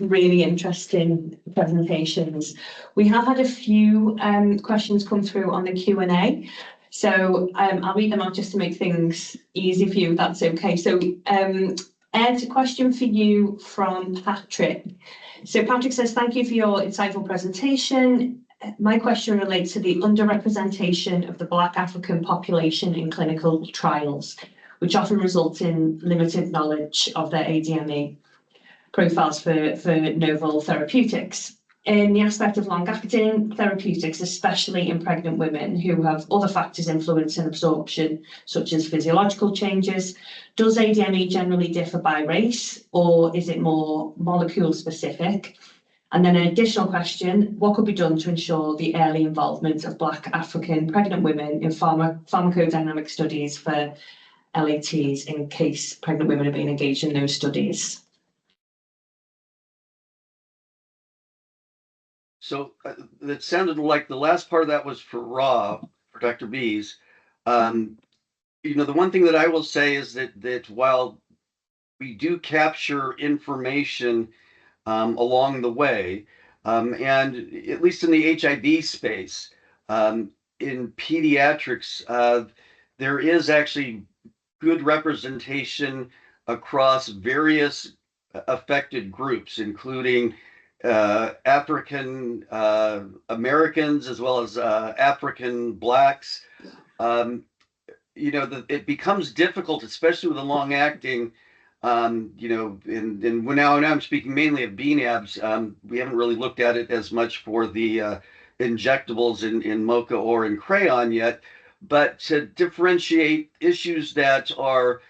really interesting presentations. We have had a few questions come through on the Q&A. So I'll read them out just to make things easy for you, if that's okay. So Ed, a question for you from Patrick. So Patrick says, thank you for your insightful presentation. My question relates to the underrepresentation of the Black African population in clinical trials, which often results in limited knowledge of their ADME profiles for novel therapeutics. In the aspect of long-acting therapeutics, especially in pregnant women who have other factors influencing absorption, such as physiological changes, does ADME generally differ by race, or is it more molecule specific? And then an additional question, what could be done to ensure the early involvement of Black African pregnant women in pharmacodynamic studies for LATs in case pregnant women are being engaged in those studies? So it sounded like the last part of that was for Rob, for Dr. Bies. The one thing that I will say is that while we do capture information along the way, and at least in the HIV space, in pediatrics, there is actually good representation across various affected groups, including African Americans as well as African Blacks. It becomes difficult, especially with the long-acting. And now I'm speaking mainly of BNABs. We haven't really looked at it as much for the injectables in Mocha or in Crayon yet, but to differentiate issues that are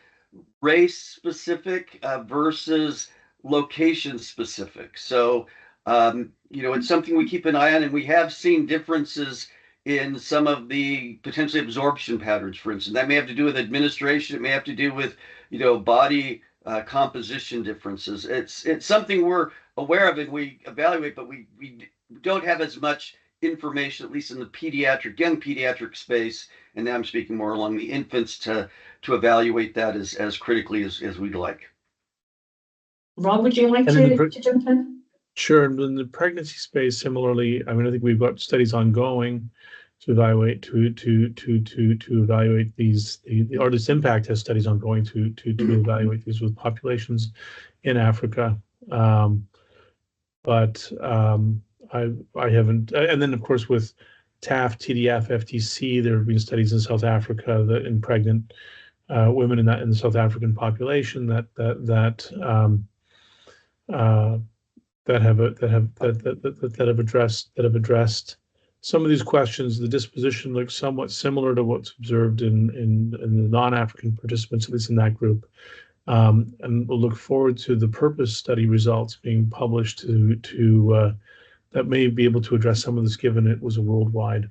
race specific versus location specific. So, it's something we keep an eye on, and we have seen differences in some of the potentially absorption patterns, for instance. That may have to do with administration. It may have to do with, body composition differences. It's something we're aware of and we evaluate, but we don't have as much information, at least in the young pediatric space. And now I'm speaking more along the infants to evaluate that as critically as we'd like. Rob, would you like to jump in? Sure. In the pregnancy space, similarly, I think we've got studies ongoing to evaluate evaluate these. The artist impact has studies ongoing to evaluate these with populations in Africa, but I haven't. And then of course with TAF, TDF, FTC, there have been studies in South Africa that in pregnant women in the South African population that have addressed some of these questions. The disposition looks somewhat similar to what's observed in the non-African participants, at least in that group. And we'll look forward to the PURPOSE study results being published to that may be able to address some of this, given it was a worldwide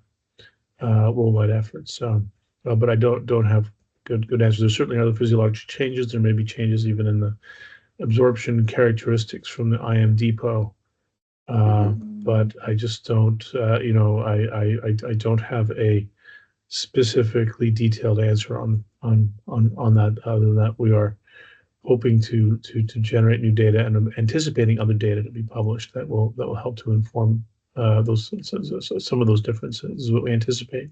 effort. So, but I don't have good answers. There's certainly other physiological changes. There may be changes even in the absorption characteristics from the IM depot, but I just don't. I don't have a specifically detailed answer on that. Other than that, we are hoping to generate new data and anticipating other data to be published that will help to inform some of those differences is what we anticipate.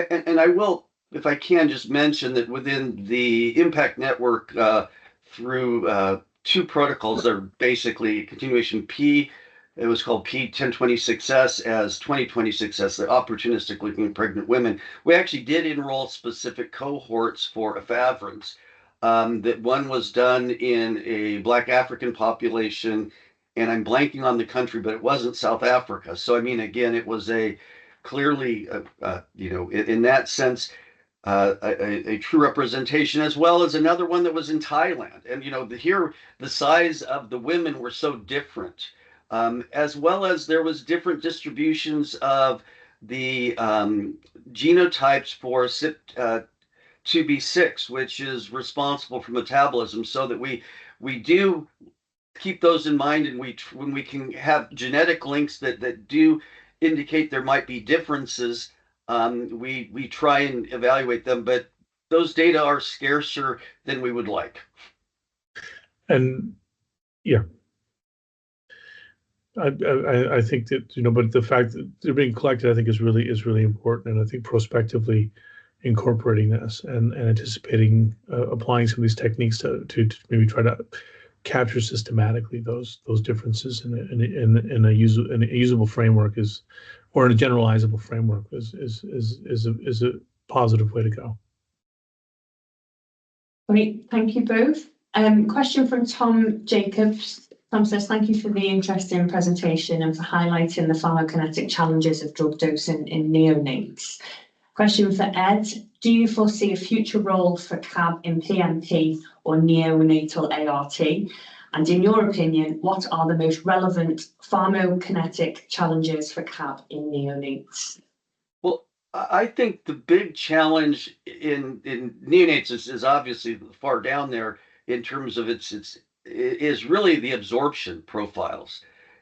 And I will, if I can, just mention that within the Impact Network, through two protocols that are basically continuation P. It was called P1026S as 2026S, the opportunistic looking at pregnant women. We actually did enroll specific cohorts for efavirenz. That one was done in a Black African population, and I'm blanking on the country, but it wasn't South Africa. So, again, it was a clearly, in that sense, a true representation, as well as another one that was in Thailand. And, here the size of the women were so different, as well as there was different distributions of the genotypes for CYP2B6, which is responsible for metabolism, so that we do keep those in mind, and when we can have genetic links that do indicate there might be differences, we try and evaluate them, but those data are scarcer than we would like. And yeah, I think that, but the fact that they're being collected, I think is really important, and I think prospectively incorporating this and anticipating applying some of these techniques to maybe try to capture systematically those differences in a usable framework or in a generalizable framework is a positive way to go. Great, thank you both. Question from Tom Jacobs. Tom says, thank you for the interesting presentation and for highlighting the pharmacokinetic challenges of drug dosing in neonates. Question for Ed, do you foresee a future role for CAB in PMP or neonatal ART? And in your opinion, what are the most relevant pharmacokinetic challenges for CAB in neonates? Well, I think the big challenge in neonates is obviously far down there in terms of is really the absorption profiles.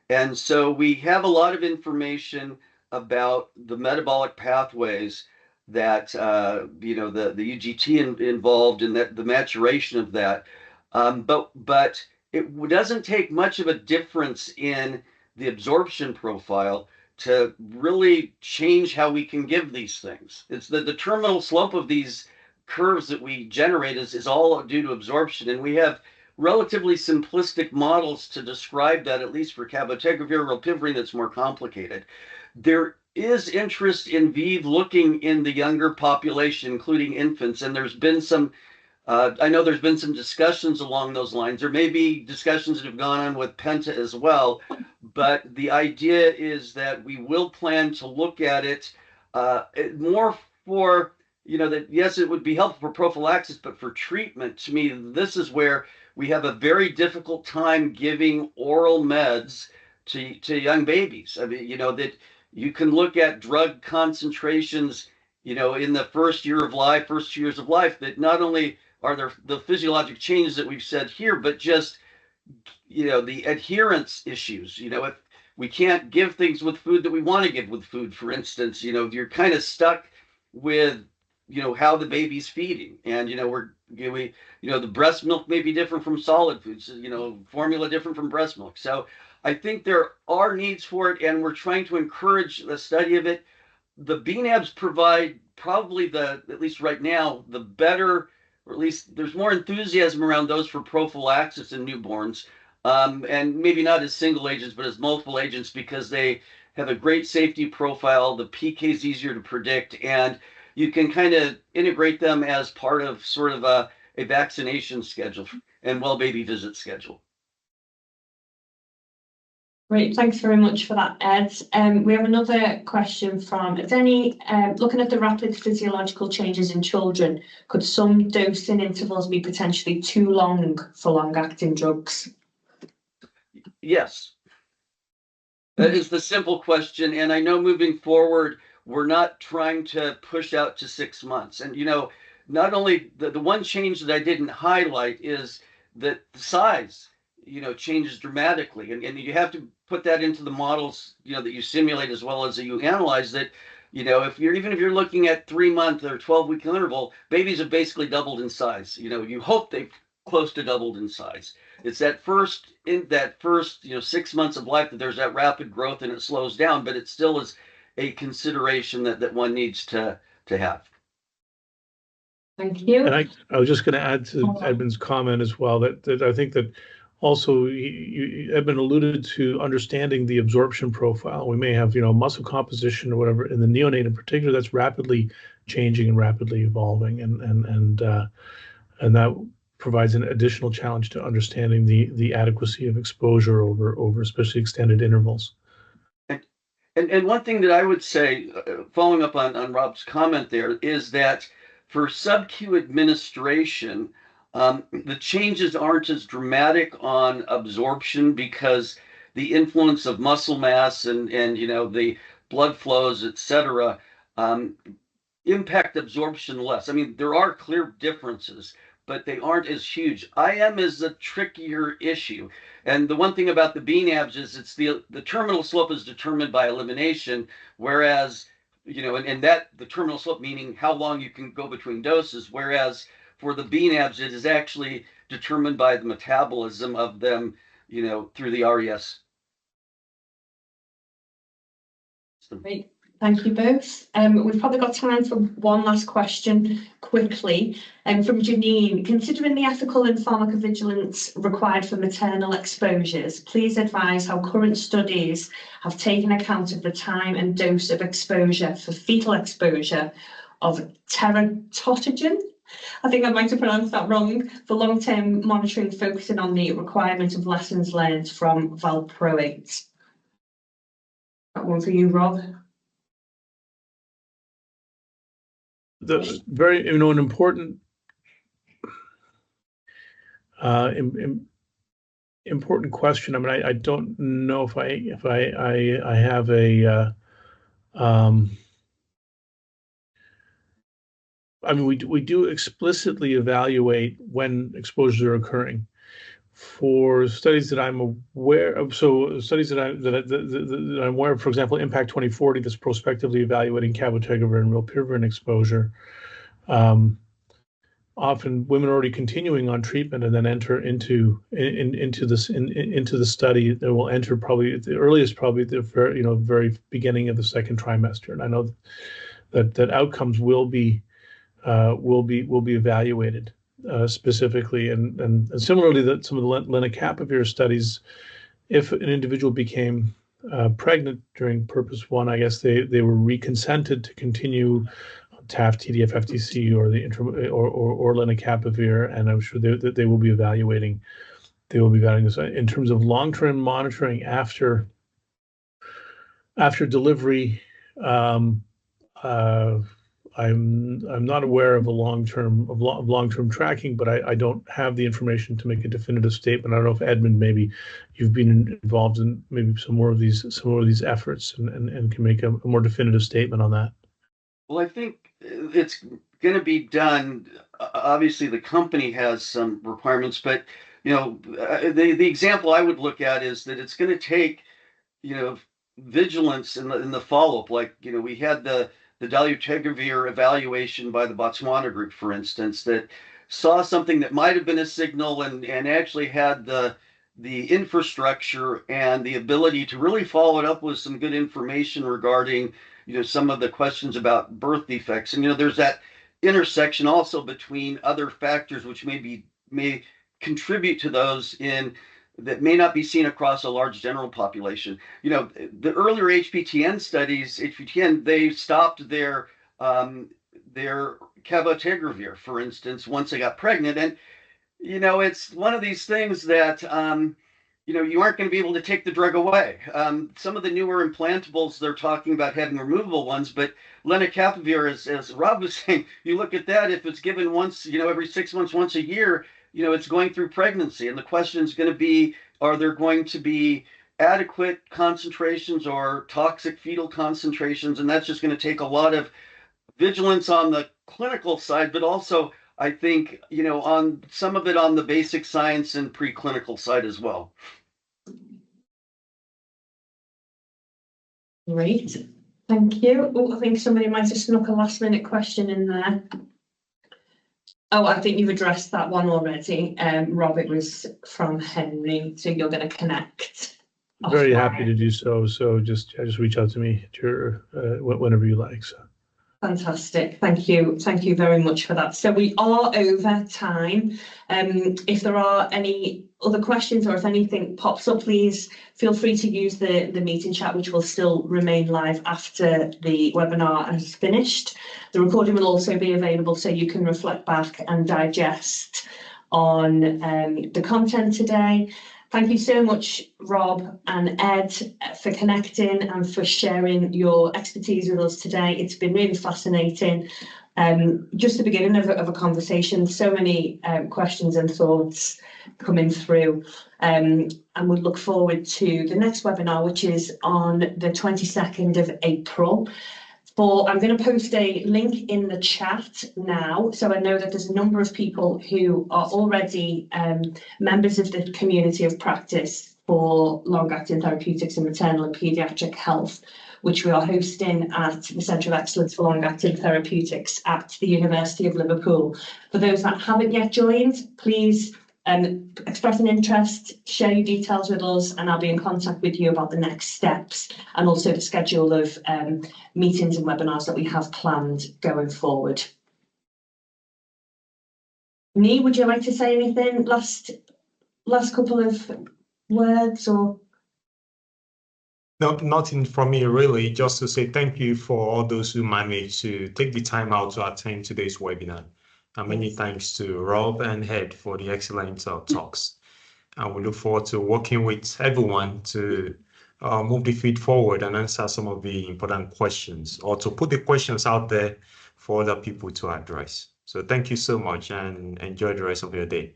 And so we have a lot of information about the metabolic pathways that the UGT involved in that, the maturation of that, but it doesn't take much of a difference in the absorption profile to really change how we can give these things. It's the terminal slope of these curves that we generate is all due to absorption, and we have relatively simplistic models to describe that, at least for cabotegravir, rilpivirine, that's more complicated. There is interest in ViiV looking in the younger population, including infants, and there's been some, I know there's been some discussions along those lines. There may be discussions that have gone on with Penta as well, but the idea is that we will plan to look at it more for, that yes, it would be helpful for prophylaxis, but for treatment, to me, this is where we have a very difficult time giving oral meds to young babies. I mean, that you can look at drug concentrations, in the first years of life, that not only are there the physiologic changes that we've said here, but just, the adherence issues. If we can't give things with food that we want to give with food, for instance, you're kind of stuck with, how the baby's feeding. And, the breast milk may be different from solid foods, formula different from breast milk. So I think there are needs for it, and we're trying to encourage the study of it. The BNABs provide probably at least right now, the better, or at least there's more enthusiasm around those for prophylaxis in newborns, and maybe not as single agents, but as multiple agents, because they have a great safety profile. The PK is easier to predict, and you can kind of integrate them as part of sort of a vaccination schedule and well baby visit schedule. Great, thanks very much for that, Ed. We have another question from Denny. Looking at the rapid physiological changes in children, could some dosing intervals be potentially too long for long-acting drugs? Yes. That is the simple question. And I know moving forward, we're not trying to push out to 6 months. And, not only the one change that I didn't highlight is that the size, changes dramatically. And you have to put that into the models, that you simulate as well as that you analyze that, if you're looking at 3-month or 12-week interval, babies have basically doubled in size. You hope they've close to doubled in size. It's that first 6 months of life that there's that rapid growth and it slows down, but it still is a consideration that one needs to have. Thank you. And I was just going to add to Edmund's comment as well that I think that also Edmund alluded to understanding the absorption profile. We may have muscle composition or whatever in the neonate in particular that's rapidly changing and rapidly evolving, and that provides an additional challenge to understanding the adequacy of exposure over especially extended intervals. And one thing that I would say, following up on Rob's comment there, is that for sub-Q administration, the changes aren't as dramatic on absorption because the influence of muscle mass and the blood flows, etc., impact absorption less. I mean, there are clear differences, but they aren't as huge. IM is a trickier issue. And the one thing about the BNABs is it's the terminal slope is determined by elimination, whereas, and that the terminal slope meaning how long you can go between doses, whereas for the BNABs, it is actually determined by the metabolism of them, through the RES. Great. Thank you both. We've probably got time for one last question quickly. From Janine, considering the ethical and pharmacovigilance required for maternal exposures, please advise how current studies have taken account of the time and dose of exposure for fetal exposure of teratogen. I think I might have pronounced that wrong, for long-term monitoring, focusing on the requirement of lessons learned from valproate. That one for you, Rob. The very, an important important question. I mean, I don't know if I have a I mean, we do explicitly evaluate when exposures are occurring. For studies that I'm aware of, so studies that I'm aware of, for example, Impact 2040, that's prospectively evaluating cabotegravir and rilpivirine exposure. Often women are already continuing on treatment and then enter into the study. They will enter probably at the earliest, probably the very beginning of the second trimester. And I know that outcomes will be evaluated. Specifically, and similarly, that some of the lenacapavir studies, if an individual became pregnant during Purpose 1, I guess they were reconsented to continue TAF, TDF, FTC, or the or lenacapavir, and I'm sure they will be evaluating. They will be evaluating this in terms of long-term monitoring after delivery. I'm not aware of a long-term tracking, but I don't have the information to make a definitive statement. I don't know if Edmund, maybe you've been involved in maybe some more of these efforts and can make a more definitive statement on that. Well, I think it's going to be done. Obviously, the company has some requirements, but the example I would look at is that it's going to take vigilance in the follow-up. Like we had the dolutegravir evaluation by the Botswana group, for instance, that saw something that might have been a signal and actually had the infrastructure and the ability to really follow it up with some good information regarding some of the questions about birth defects. And there's that intersection also between other factors which may contribute to those that may not be seen across a large general population. The earlier HPTN studies, they stopped their cabotegravir, for instance, once they got pregnant. And, it's one of these things that, you aren't going to be able to take the drug away. Some of the newer implantables, they're talking about having removable ones, but lenacapavir, as Rob was saying, you look at that, if it's given once, every 6 months, once a year, it's going through pregnancy. And the question is going to be, are there going to be adequate concentrations or toxic fetal concentrations? And that's just going to take a lot of vigilance on the clinical side, but also, I think, on some of it on the basic science and preclinical side as well. Great. Thank you. Oh, I think somebody might have snuck a last-minute question in there. Oh, I think you've addressed that one already. Rob, it was from Henry, so you're going to connect. Very happy to do so. So just reach out to me whenever you like. So. Fantastic. Thank you. Thank you very much for that. So we are over time. If there are any other questions or if anything pops up, please feel free to use the meeting chat, which will still remain live after the webinar has finished. The recording will also be available so you can reflect back and digest on the content today. Thank you so much, Rob and Ed, for connecting and for sharing your expertise with us today. It's been really fascinating. Just the beginning of a conversation, so many questions and thoughts coming through. And we look forward to the next webinar, which is on the 22nd of April. I'm going to post a link in the chat now. So I know that there's a number of people who are already members of the community of practice for long-acting therapeutics in maternal and paediatric health, which we are hosting at the Centre of Excellence for Long-acting Therapeutics at the University of Liverpool. For those that haven't yet joined, please express an interest, share your details with us, and I'll be in contact with you about the next steps and also the schedule of meetings and webinars that we have planned going forward. Nee, would you like to say anything? Last couple of words or? No, nothing from me really, just to say thank you for all those who managed to take the time out to attend today's webinar. And many thanks to Rob and Ed for the excellent talks. And we look forward to working with everyone to move the field forward and answer some of the important questions, or to put the questions out there for other people to address. So thank you so much and enjoy the rest of your day.